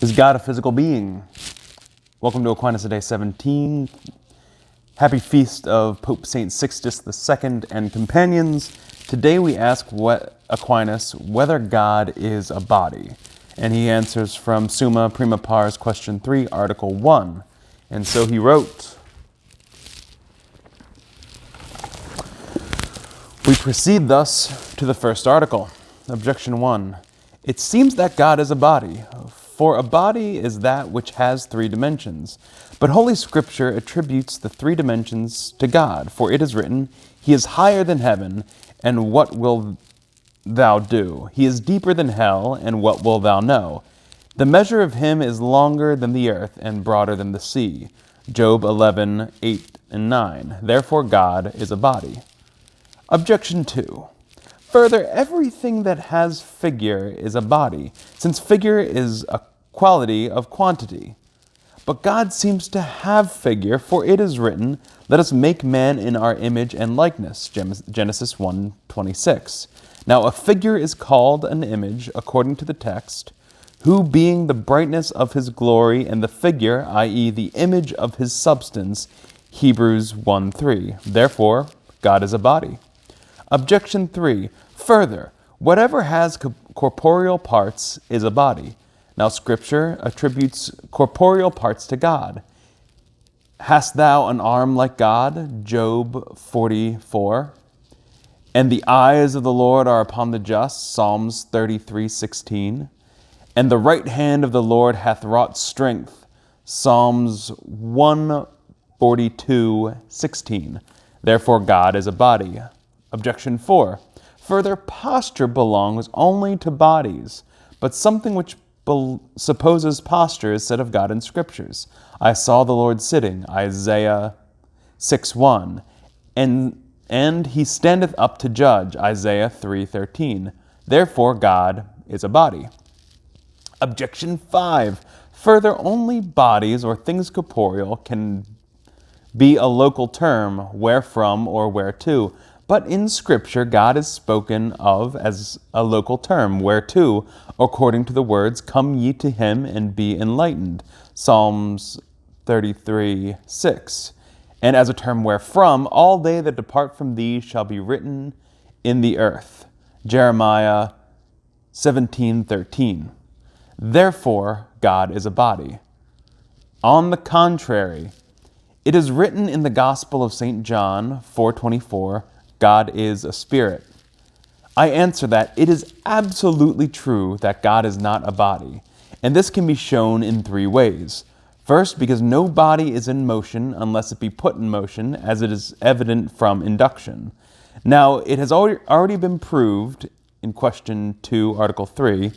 Is God a physical being? Welcome to Aquinasaday 17. Happy feast of Pope St. Sixtus II and companions. Today we ask Aquinas whether God is a body. And he answers from Summa Prima Pars, question 3, article 1. And so he wrote, we proceed thus to the first article. Objection 1. It seems that God is a body. For a body is that which has 3 dimensions. But Holy Scripture attributes the 3 dimensions to God, for it is written, He is higher than heaven, and what will thou do? He is deeper than hell, and what will thou know? The measure of him is longer than the earth, and broader than the sea. Job 11, 8 and 9. Therefore God is a body. Objection 2. Further, everything that has figure is a body, since figure is a quality of quantity. But God seems to have figure, for it is written, Let us make man in our image and likeness, Genesis 1:26. Now a figure is called an image, according to the text, who being the brightness of his glory and the figure, i.e. the image of his substance, Hebrews 1:3. Therefore, God is a body. Objection 3. Further, whatever has corporeal parts is a body. Now Scripture attributes corporeal parts to God. Hast thou an arm like God? Job 44. And the eyes of the Lord are upon the just. Psalms 33:16. And the right hand of the Lord hath wrought strength. Psalms 142:16. Therefore God is a body. Objection 4. Further, posture belongs only to bodies, but something which supposes posture is said of God in Scriptures. I saw the Lord sitting, Isaiah 6:1, and he standeth up to judge, Isaiah 3:13. Therefore God is a body. Objection 5. Further, only bodies or things corporeal can be a local term, where from or whereto. But in Scripture, God is spoken of as a local term, whereto, according to the words, Come ye to him and be enlightened, Psalms 33:6. And as a term wherefrom, all they that depart from thee shall be written in the earth, Jeremiah 17:13. Therefore, God is a body. On the contrary, it is written in the Gospel of St. John 4:24, God is a spirit. I answer that it is absolutely true that God is not a body, and this can be shown in 3 ways. First, because no body is in motion unless it be put in motion, as it is evident from induction. Now, it has already been proved in question 2, article 3,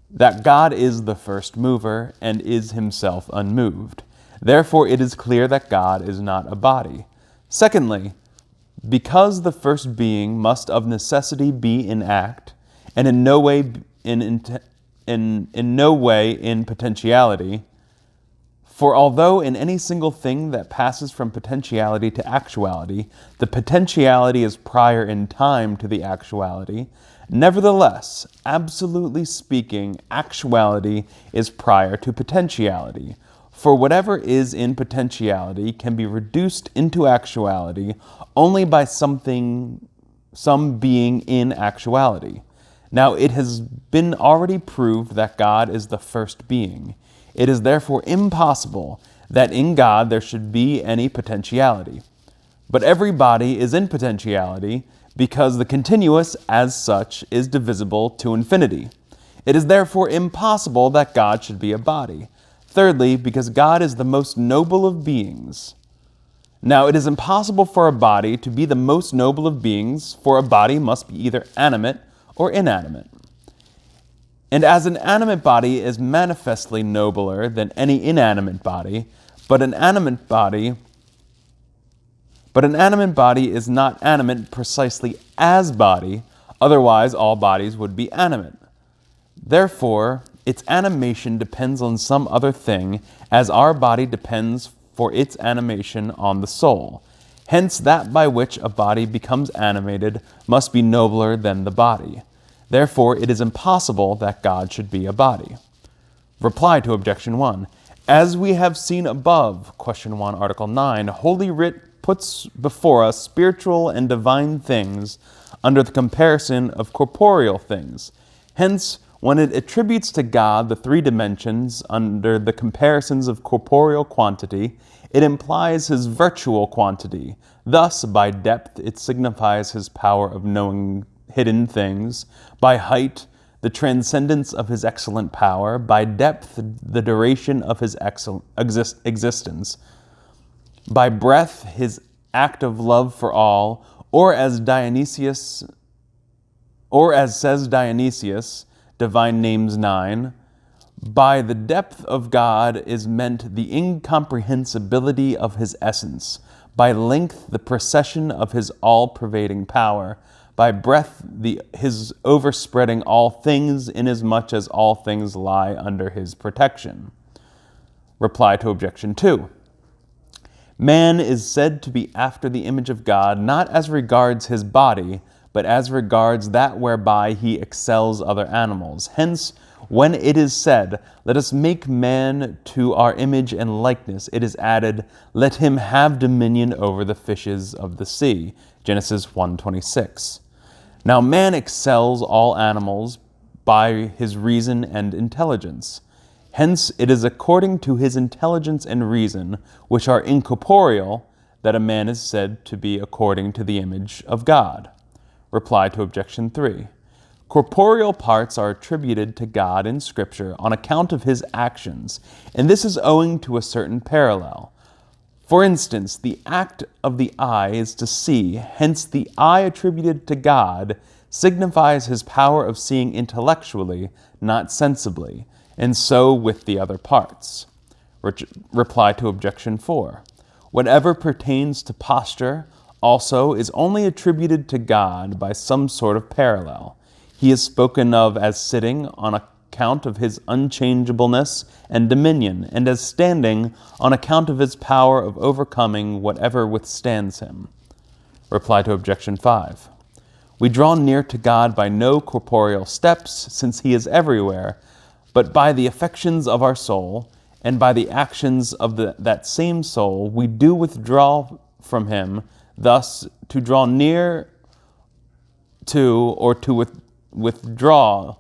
that God is the first mover and is himself unmoved. Therefore, it is clear that God is not a body. Secondly, because the first being must of necessity be in act, and in no way in potentiality, for although in any single thing that passes from potentiality to actuality, the potentiality is prior in time to the actuality, nevertheless, absolutely speaking, actuality is prior to potentiality. For whatever is in potentiality can be reduced into actuality only by some being in actuality. Now it has been already proved that God is the first being. It is therefore impossible that in God there should be any potentiality. But every body is in potentiality because the continuous, as such, is divisible to infinity. It is therefore impossible that God should be a body. Thirdly, because God is the most noble of beings. Now, it is impossible for a body to be the most noble of beings, for a body must be either animate or inanimate. And as an animate body is manifestly nobler than any inanimate body, but an animate body is not animate precisely as body, otherwise all bodies would be animate. Therefore, its animation depends on some other thing, as our body depends for its animation on the soul. Hence, that by which a body becomes animated must be nobler than the body. Therefore, it is impossible that God should be a body. Reply to Objection 1. As we have seen above, Question 1, Article 9, Holy Writ puts before us spiritual and divine things under the comparison of corporeal things. Hence, when it attributes to God the three dimensions under the comparisons of corporeal quantity, it implies his virtual quantity. Thus, by depth, it signifies his power of knowing hidden things. By height, the transcendence of his excellent power. By depth, the duration of his existence. By breadth, his act of love for all, or as says Dionysius, Divine Names 9, by the depth of God is meant the incomprehensibility of his essence, by length the procession of his all-pervading power, by breadth his overspreading all things, inasmuch as all things lie under his protection. Reply to Objection 2. Man is said to be after the image of God, not as regards his body, but as regards that whereby he excels other animals. Hence, when it is said, let us make man to our image and likeness, it is added, let him have dominion over the fishes of the sea. Genesis 1:26. Now man excels all animals by his reason and intelligence. Hence, it is according to his intelligence and reason, which are incorporeal, that a man is said to be according to the image of God. Reply to Objection 3. Corporeal parts are attributed to God in Scripture on account of his actions, and this is owing to a certain parallel. For instance, the act of the eye is to see, hence the eye attributed to God signifies his power of seeing intellectually, not sensibly, and so with the other parts. Reply to Objection 4. Whatever pertains to posture also is only attributed to God by some sort of parallel. He is spoken of as sitting on account of his unchangeableness and dominion, and as standing on account of his power of overcoming whatever withstands him. Reply to Objection 5. We draw near to God by no corporeal steps, since he is everywhere, but by the affections of our soul, and by the actions of that same soul, we do withdraw from him. Thus, to draw near to or to withdraw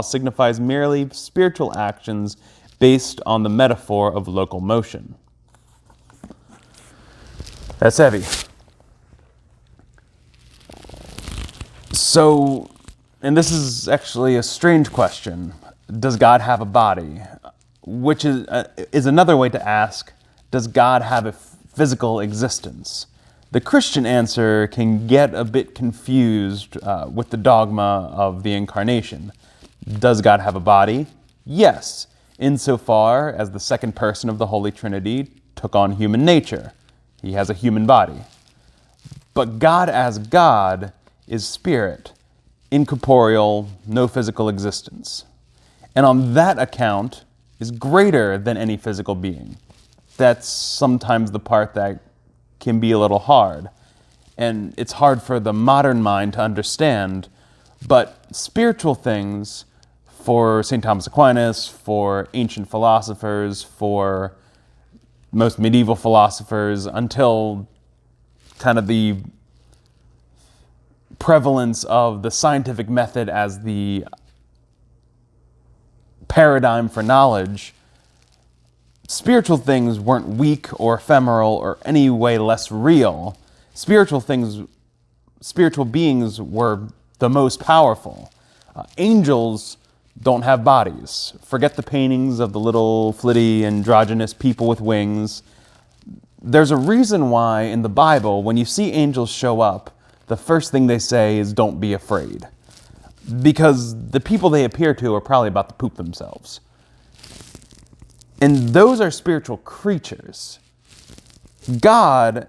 signifies merely spiritual actions based on the metaphor of local motion. That's heavy. So, and this is actually a strange question. Does God have a body? Which is another way to ask, does God have a physical existence? The Christian answer can get a bit confused with the dogma of the incarnation. Does God have a body? Yes, insofar as the second person of the Holy Trinity took on human nature. He has a human body. But God as God is spirit, incorporeal, no physical existence. And on that account is greater than any physical being. That's sometimes the part that can be a little hard. And it's hard for the modern mind to understand, but spiritual things for St. Thomas Aquinas, for ancient philosophers, for most medieval philosophers, until kind of the prevalence of the scientific method as the paradigm for knowledge, spiritual things weren't weak or ephemeral or any way less real. Spiritual beings were the most powerful. Angels don't have bodies. Forget the paintings of the little flitty androgynous people with wings. There's a reason why in the Bible, when you see angels show up, the first thing they say is, don't be afraid. Because the people they appear to are probably about to poop themselves. And those are spiritual creatures. God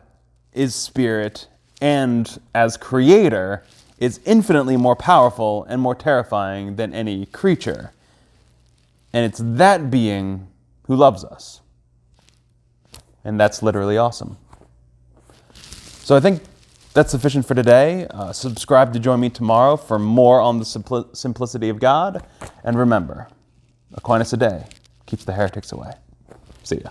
is spirit, and as creator, is infinitely more powerful and more terrifying than any creature. And it's that being who loves us. And that's literally awesome. So I think That's sufficient for today. Subscribe to join me tomorrow for more on the simplicity of God. And remember, Aquinasaday keeps the heretics away. See ya.